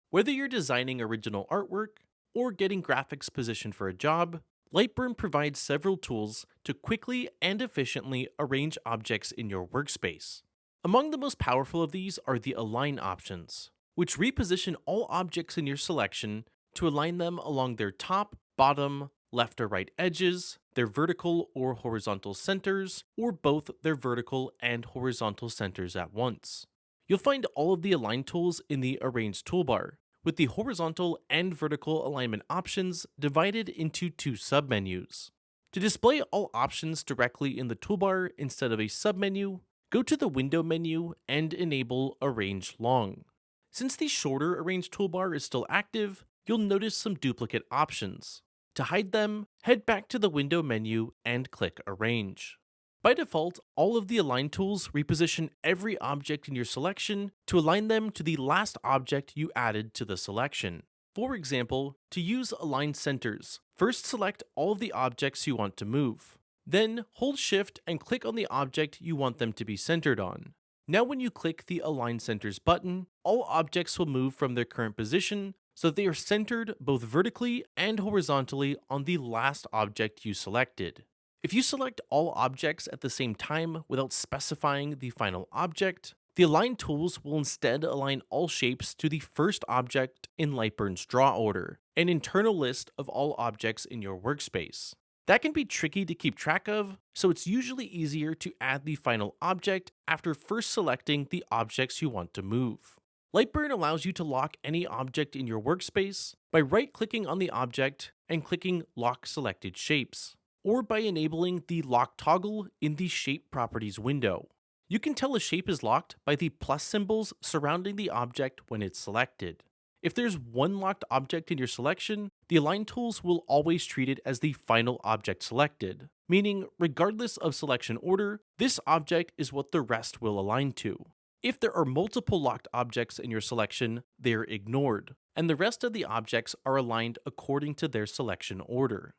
Whether you're designing original artwork or getting graphics positioned for a job, LightBurn provides several tools to quickly and efficiently arrange objects in your workspace. Among the most powerful of these are the Align options, which reposition all objects in your selection to align them along their top, bottom, left or right edges, their vertical or horizontal centers, or both their vertical and horizontal centers at once. You'll find all of the Align tools in the Arrange toolbar, with the horizontal and vertical alignment options divided into two submenus. To display all options directly in the toolbar instead of a submenu, go to the Window menu and enable Arrange Long. Since the shorter Arrange toolbar is still active, you'll notice some duplicate options. To hide them, head back to the Window menu and click Arrange. By default, all of the Align tools reposition every object in your selection to align them to the last object you added to the selection. For example, to use Align Centers, first select all of the objects you want to move. Then hold Shift and click on the object you want them to be centered on. Now when you click the Align Centers button, all objects will move from their current position so that they are centered both vertically and horizontally on the last object you selected. If you select all objects at the same time without specifying the final object, the Align tools will instead align all shapes to the first object in LightBurn's draw order, an internal list of all objects in your workspace. That can be tricky to keep track of, so it's usually easier to add the final object after first selecting the objects you want to move. LightBurn allows you to lock any object in your workspace by right-clicking on the object and clicking Lock Selected Shapes, or by enabling the Lock toggle in the Shape Properties window. You can tell a shape is locked by the plus symbols surrounding the object when it's selected. If there's one locked object in your selection, the Align tools will always treat it as the final object selected, meaning regardless of selection order, this object is what the rest will align to. If there are multiple locked objects in your selection, they're ignored, and the rest of the objects are aligned according to their selection order.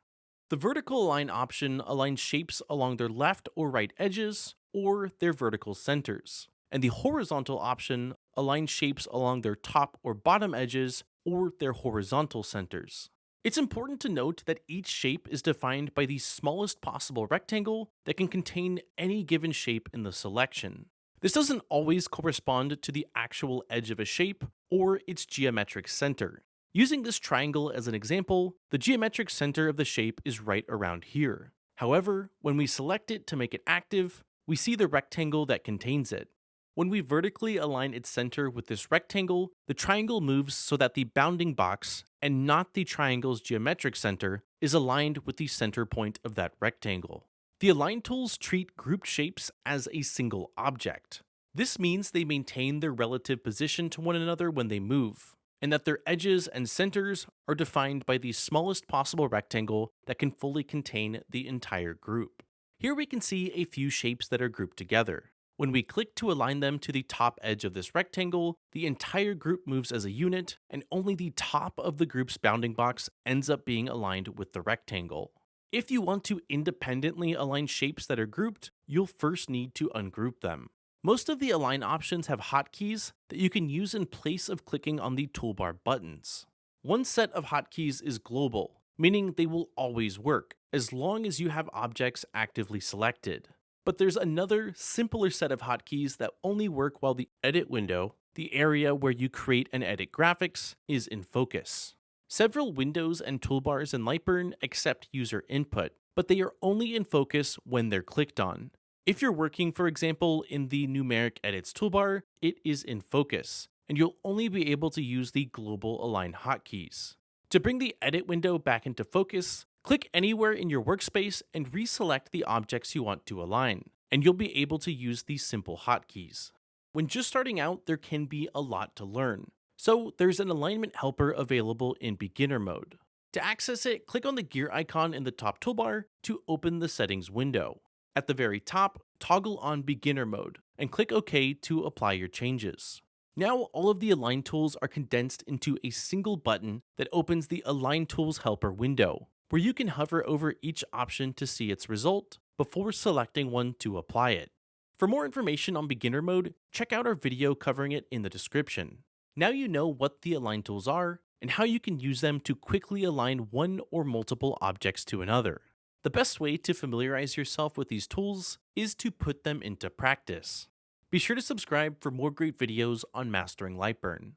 The vertical align option aligns shapes along their left or right edges, or their vertical centers, and the horizontal option aligns shapes along their top or bottom edges, or their horizontal centers. It's important to note that each shape is defined by the smallest possible rectangle that can contain any given shape in the selection. This doesn't always correspond to the actual edge of a shape or its geometric center. Using this triangle as an example, the geometric center of the shape is right around here. However, when we select it to make it active, we see the rectangle that contains it. When we vertically align its center with this rectangle, the triangle moves so that the bounding box, and not the triangle's geometric center, is aligned with the center point of that rectangle. The Align tools treat grouped shapes as a single object. This means they maintain their relative position to one another when they move, and that their edges and centers are defined by the smallest possible rectangle that can fully contain the entire group. Here we can see a few shapes that are grouped together. When we click to align them to the top edge of this rectangle, the entire group moves as a unit, and only the top of the group's bounding box ends up being aligned with the rectangle. If you want to independently align shapes that are grouped, you'll first need to ungroup them. Most of the Align options have hotkeys that you can use in place of clicking on the toolbar buttons. One set of hotkeys is global, meaning they will always work, as long as you have objects actively selected. But there's another, simpler set of hotkeys that only work while the Edit window, the area where you create and edit graphics, is in focus. Several windows and toolbars in LightBurn accept user input, but they are only in focus when they're clicked on. If you're working, for example, in the Numeric Edits toolbar, it is in focus, and you'll only be able to use the Global Align hotkeys. To bring the Edit window back into focus, click anywhere in your workspace and reselect the objects you want to align, and you'll be able to use these simple hotkeys. When just starting out, there can be a lot to learn, so there's an alignment helper available in beginner mode. To access it, click on the gear icon in the top toolbar to open the settings window. At the very top, toggle on beginner mode and click OK to apply your changes. Now all of the Align tools are condensed into a single button that opens the Align Tools Helper window, where you can hover over each option to see its result before selecting one to apply it. For more information on beginner mode, check out our video covering it in the description. Now you know what the align tools are and how you can use them to quickly align one or multiple objects to another. The best way to familiarize yourself with these tools is to put them into practice. Be sure to subscribe for more great videos on mastering LightBurn.